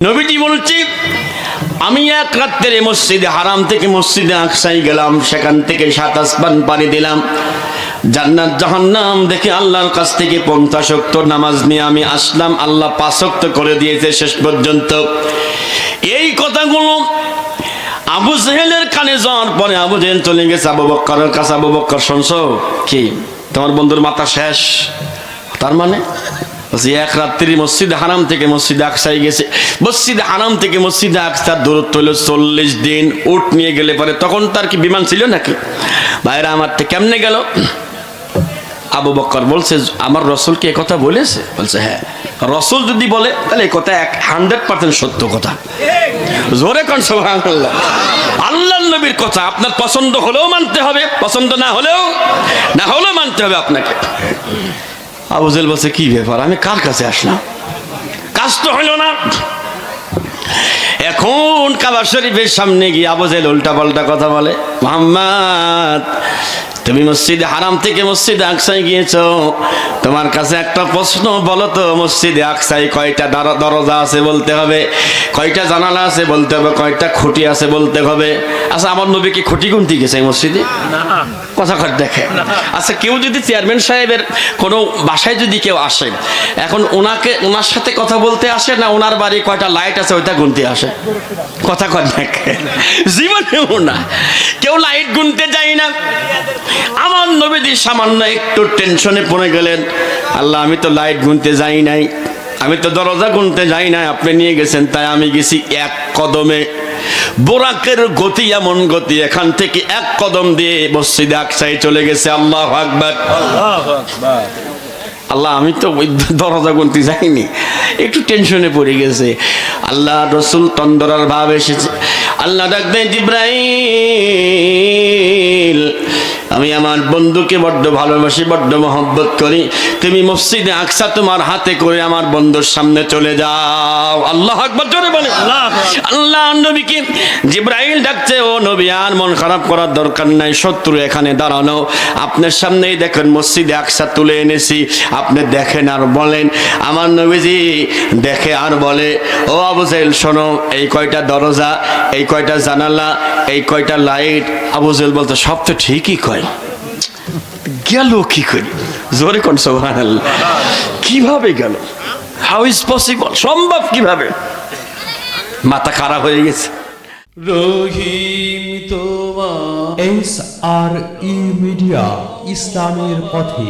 নবীজি বলছি, আমি এক রাত্রে মসজিদে হারাম থেকে মসজিদে আকসায় গেলাম, সেখান থেকে 7 আসমান পাড়ি দিলাম। জান্নাত জাহান্নাম দেখে আল্লাহর কাছ থেকে 50 ওয়াক্ত নামাজ নিয়ে আমি আসলাম। আল্লাহ 5 ওয়াক্ত করে দিয়েছে শেষ পর্যন্ত। এই কথাগুলো আবু জেহেলের কানে যাওয়ার পরে আবু জেহেল চলে গেছে আবু বকরের কাছে। আবু বকর, শুনছো কি তোমার বন্ধুর মাথা শেষ? তার মানে এক রাত্রি মসজিদে হারাম থেকে মসজিদে আকসায় গেছে। মসজিদে হারাম থেকে মসজিদে আকসার দূরত্ব হলো 40 দিন। উট নিয়ে গেলে পরে তখন তার কি বিমান ছিল নাকি? ভাইরা আমার, কেমনে গেল? আবু বকর বলছে, আমার রসুলকে এ কথা বলেছে? বলছে হ্যাঁ। রসুল যদি বলে তাহলে এই কথা 100% সত্য কথা। জোরে কোন সুবহানাল্লাহ। আল্লাহর নবীর কথা আপনার পছন্দ হলেও মানতে হবে, পছন্দ না হলেও মানতে হবে আপনাকে। আবু জেহেল বলছে, কি ব্যাপার, আমি কার কাছে আসলাম? কাজ তো হইল না। এখন কাবা শরীফের সামনে গিয়ে আবু জেহেল উল্টা পাল্টা কথা বলে। মুহাম্মদ, তুমি মসজিদে হারাম থেকে মসজিদে আকসায় গিয়েছো, তোমার কাছে একটা প্রশ্ন, বলো তো মসজিদে আকসায় কয়টা দরজা আছে বলতে হবে, কয়টা জানালা আছে বলতে হবে, কয়টা খুঁটি আছে বলতে হবে। আচ্ছা, আমার নবী কি খুঁটি গুনতে গেছে এই মসজিদে? কথা কর দেখে। আচ্ছা, কেউ যদি চেয়ারম্যান সাহেবের কোনো বাসায় যদি কেউ আসে, এখন ওনার সাথে কথা বলতে আসে না ওনার বাড়ি কয়টা লাইট আছে ওইটা গুনতে আসে? কথা কর দেখে। জীবনেও না কেউ লাইট গুনতে যায় না। আমার নবীজি সামান্য একটু টেনশনে পড়ে গেলেন, আল্লাহ আমি তো লাইট গুনতে যাই নাই, আমি তো দরজা গুনতে যাই নাই, আপনি নিয়ে গেছেন তাই আমি গেছি এক কদমে। বোরাকের গতি এমন গতি, এখান থেকে এক কদম দিয়ে মসজিদে আকসায় চলে গেছে। আল্লাহু আকবার, আল্লাহু আকবার। আল্লাহ আমি তো ওই দরজা গুনতে যাইনি, একটু টেনশনে পড়ে গেছে। আল্লাহ রসুল তন্দরার ভাব এসেছে। আল্লাহ ডাক দেন, জিবরাইল, আমি আমার বন্ধুকে বড্ড ভালোবাসি, বড্ড মহব্বত করি, তুমি মসজিদে আকসা তোমার হাতে করে আমার বন্ধুর সামনে চলে যাও। আল্লাহু আকবার, জোরে বলে আল্লাহ। নবীকে জিবরাইল ডাকছে, ও নবী, আর মন খারাপ করার দরকার নাই, শত্রু এখানে দাঁড়ানো, আপনার সামনেই দেখেন মসজিদে আকসা তুলে এনেছি, আপনি দেখেন আর বলেন। আমার নবীজি দেখে আর বলে, ও আবু জেহেল শোনো, এই কয়টা দরজা, এই কয়টা জানালা, এই কয়টা লাইট। আবু জেহেল বলতো, সব তো ঠিকই কয়, গেল কি করে? জোরে কোন সুবহানাল্লাহ। কিভাবে গেল? How is possible? সম্ভব কিভাবে? মাথা খারাপ হয়ে গেছে। রহিম তোমার SRE মিডিয়া, ইসলামের পথে।